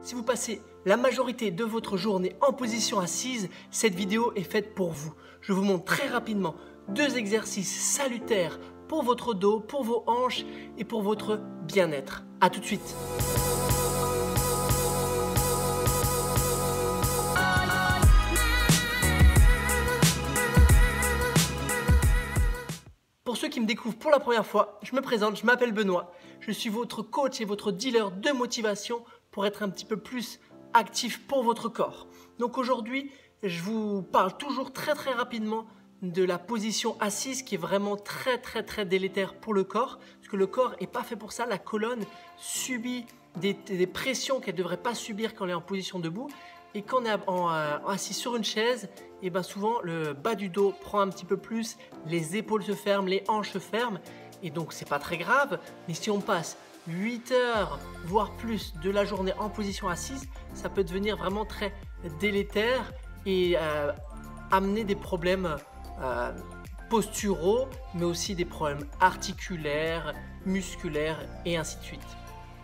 Si vous passez la majorité de votre journée en position assise, cette vidéo est faite pour vous. Je vous montre très rapidement 2 exercices salutaires pour votre dos, pour vos hanches et pour votre bien-être. A tout de suite. Pour ceux qui me découvrent pour la première fois, je me présente, je m'appelle Benoît. Je suis votre coach et votre dealer de motivation pour être un petit peu plus actif pour votre corps. Donc aujourd'hui, je vous parle toujours très rapidement de la position assise qui est vraiment très délétère pour le corps. Parce que le corps n'est pas fait pour ça. La colonne subit des pressions qu'elle ne devrait pas subir quand elle est en position debout. Et quand on est assis sur une chaise, et bien souvent le bas du dos prend un petit peu plus, les épaules se ferment, les hanches se ferment. Et donc c'est pas très grave, mais si on passe 8 heures, voire plus de la journée en position assise, ça peut devenir vraiment très délétère et amener des problèmes posturaux, mais aussi des problèmes articulaires, musculaires et ainsi de suite.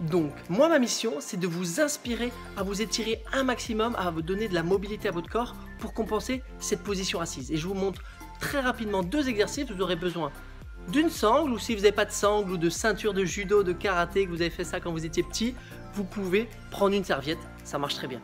Donc, moi, ma mission, c'est de vous inspirer à vous étirer un maximum, à vous donner de la mobilité à votre corps pour compenser cette position assise. Et je vous montre très rapidement 2 exercices. Vous aurez besoin d'une sangle, ou si vous n'avez pas de sangle ou de ceinture de judo, de karaté, que vous avez fait ça quand vous étiez petit, vous pouvez prendre une serviette, ça marche très bien.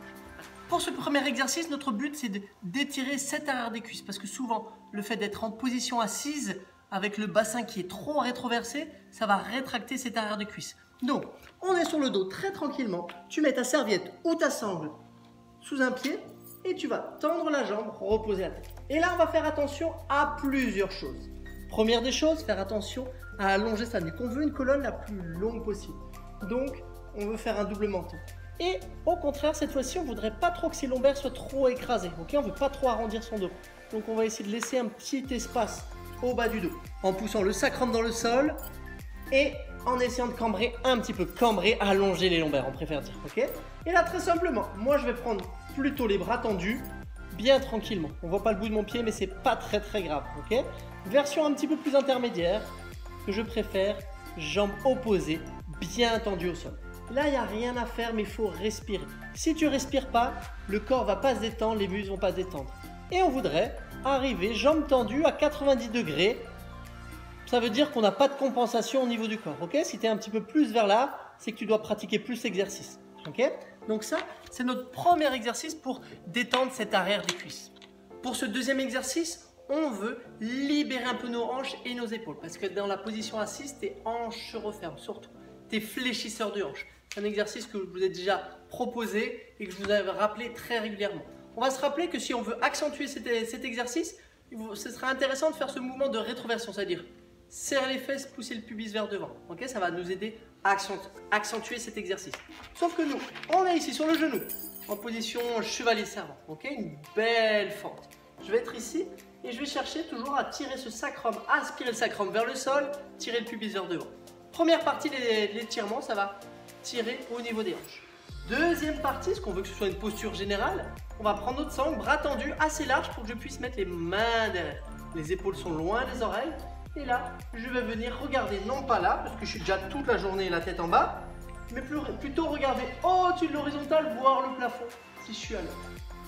Pour ce premier exercice, notre but, c'est d'étirer cet arrière des cuisses. Parce que souvent, le fait d'être en position assise, avec le bassin qui est trop rétroversé, ça va rétracter cet arrière des cuisses. Donc, on est sur le dos très tranquillement. Tu mets ta serviette ou ta sangle sous un pied et tu vas tendre la jambe, reposer la tête. Et là, on va faire attention à plusieurs choses. Première des choses, faire attention à allonger sa nuque. On veut une colonne la plus longue possible. Donc, on veut faire un double menton. Et au contraire, cette fois-ci, on ne voudrait pas trop que ses lombaires soient trop écrasés. Okay, on ne veut pas trop arrondir son dos. Donc, on va essayer de laisser un petit espace au bas du dos en poussant le sacrum dans le sol et en essayant de cambrer un petit peu, allonger les lombaires, on préfère dire, ok? Et là, très simplement, moi, je vais prendre plutôt les bras tendus, bien tranquillement. On voit pas le bout de mon pied, mais c'est pas très grave, ok? Version un petit peu plus intermédiaire, que je préfère, jambes opposées, bien tendues au sol. Là, il n'y a rien à faire, mais il faut respirer. Si tu respires pas, le corps va pas se détendre, les muscles vont pas se détendre. Et on voudrait arriver, jambes tendues à 90 degrés. Ça veut dire qu'on n'a pas de compensation au niveau du corps, ok? Si tu es un petit peu plus vers là, c'est que tu dois pratiquer plus l'exercice, ok? Donc ça, c'est notre premier exercice pour détendre cet arrière des cuisses. Pour ce deuxième exercice, on veut libérer un peu nos hanches et nos épaules. Parce que dans la position assise, tes hanches se referment, surtout tes fléchisseurs de hanches. C'est un exercice que je vous ai déjà proposé et que je vous avais rappelé très régulièrement. On va se rappeler que si on veut accentuer cet exercice, ce sera intéressant de faire ce mouvement de rétroversion, c'est-à-dire serrer les fesses, pousser le pubis vers devant. Okay, ça va nous aider à accentuer cet exercice. Sauf que nous, on est ici sur le genou, en position chevalier servant. Okay, une belle fente. Je vais être ici et je vais chercher toujours à tirer ce sacrum, aspirer le sacrum vers le sol, tirer le pubis vers devant. Première partie, l'étirement, ça va tirer au niveau des hanches. Deuxième partie, ce qu'on veut que ce soit une posture générale, on va prendre notre sangle, bras tendus, assez large pour que je puisse mettre les mains derrière. Les épaules sont loin des oreilles. Et là, je vais venir regarder, non pas là, parce que je suis déjà toute la journée la tête en bas, mais plutôt regarder au-dessus de l'horizontale, voir le plafond, si je suis à l'heure.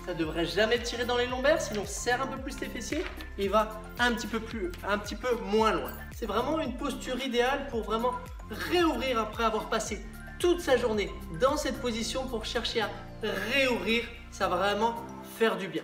Ça ne devrait jamais tirer dans les lombaires, sinon serre un peu plus tes fessiers et va un petit peu moins loin. C'est vraiment une posture idéale pour vraiment réouvrir après avoir passé toute sa journée dans cette position pour chercher à réouvrir. Ça va vraiment faire du bien.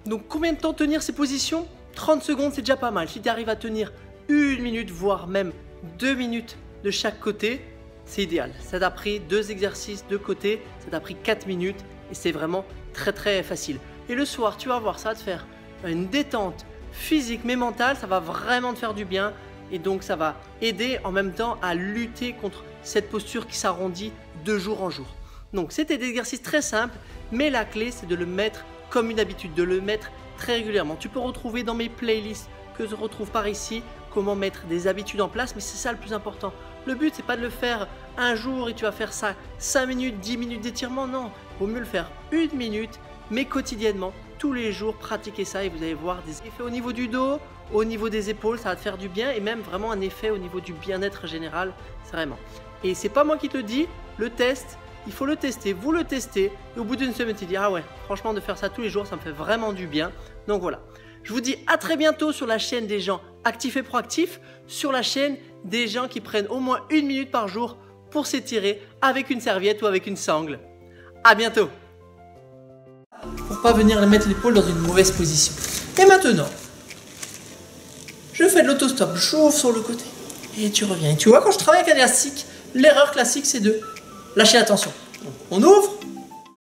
Donc combien de temps tenir ces positions ? 30 secondes, c'est déjà pas mal. Si tu arrives à tenir 1 minute, voire même 2 minutes de chaque côté, c'est idéal. Ça t'a pris 2 exercices de côté, ça t'a pris 4 minutes et c'est vraiment très facile. Et le soir, tu vas voir, ça va te faire une détente physique mais mentale, ça va vraiment te faire du bien et donc ça va aider en même temps à lutter contre cette posture qui s'arrondit de jour en jour. Donc c'était des exercices très simples, mais la clé c'est de le mettre comme une habitude, de le mettre très régulièrement. Tu peux retrouver dans mes playlists que je retrouve par ici comment mettre des habitudes en place, mais c'est ça le plus important. Le but c'est pas de le faire un jour et tu vas faire ça 5 minutes, 10 minutes d'étirement, non. Il vaut mieux le faire 1 minute, mais quotidiennement, tous les jours, pratiquez ça et vous allez voir des effets au niveau du dos, au niveau des épaules, ça va te faire du bien et même vraiment un effet au niveau du bien-être général, c'est vraiment. Et c'est pas moi qui te le dis, le test, il faut le tester, vous le testez, et au bout d'une semaine, tu dis ah ouais, franchement de faire ça tous les jours, ça me fait vraiment du bien. Donc voilà, je vous dis à très bientôt sur la chaîne des gens actifs et proactifs, sur la chaîne des gens qui prennent au moins 1 minute par jour pour s'étirer avec une serviette ou avec une sangle. À bientôt. Pour pas venir mettre l'épaule dans une mauvaise position. Et maintenant, je fais de l'autostop, j'ouvre sur le côté et tu reviens. Et tu vois, quand je travaille avec un élastique, l'erreur classique c'est de lâcher la tension. On ouvre,